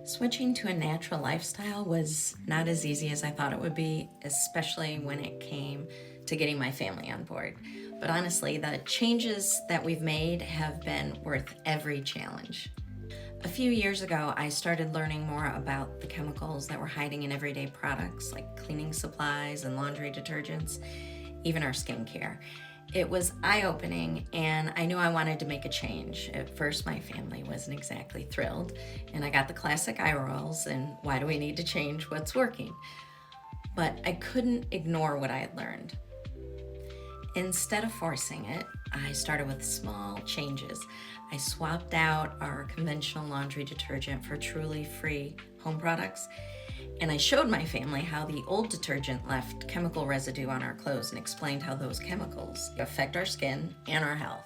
Switching to a natural lifestyle was not as easy as I thought it would be, especially when it came to getting my family on board. But honestly, the changes that we've made have been worth every challenge. A few years ago, I started learning more about the chemicals that were hiding in everyday products like cleaning supplies and laundry detergents, even our skincare. It was eye-opening, and I knew I wanted to make a change. At first, my family wasn't exactly thrilled, and I got the classic eye rolls and why do we need to change what's working? But I couldn't ignore what I had learned. Instead of forcing it, I started with small changes. I swapped out our conventional laundry detergent for truly free home products, and I showed my family how the old detergent left chemical residue on our clothes and explained how those chemicals affect our skin and our health.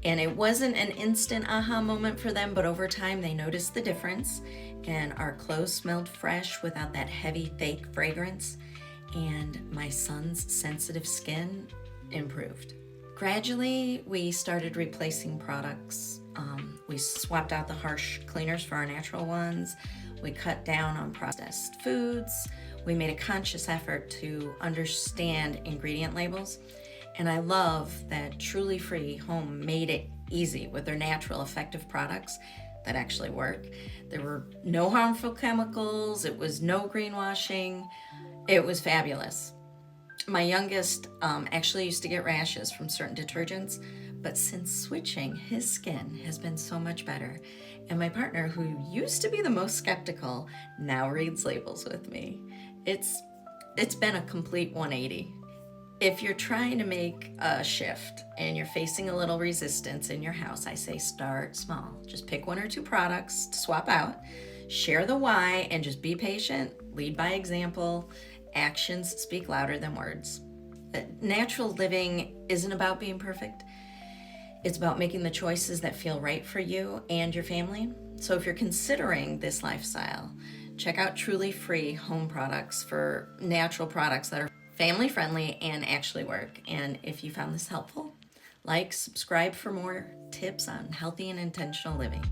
And it wasn't an instant aha moment for them, but over time they noticed the difference, and our clothes smelled fresh without that heavy, fake fragrance, and my son's sensitive skin improved. Gradually, we started replacing products. We swapped out the harsh cleaners for our natural ones. We cut down on processed foods. We made a conscious effort to understand ingredient labels. And I love that Truly Free Home made it easy with their natural, effective products that actually work. There were no harmful chemicals. It was no greenwashing. It was fabulous. My youngest actually used to get rashes from certain detergents, but since switching, his skin has been so much better. And my partner, who used to be the most skeptical, now reads labels with me. It's been a complete 180. If you're trying to make a shift and you're facing a little resistance in your house, I say start small. Just pick one or two products to swap out, share the why, and just be patient, lead by example. Actions speak louder than words. Natural living isn't about being perfect. It's about making the choices that feel right for you and your family. So if you're considering this lifestyle, check out Truly Free Home products for natural products that are family friendly and actually work. And if you found this helpful, like, subscribe for more tips on healthy and intentional living.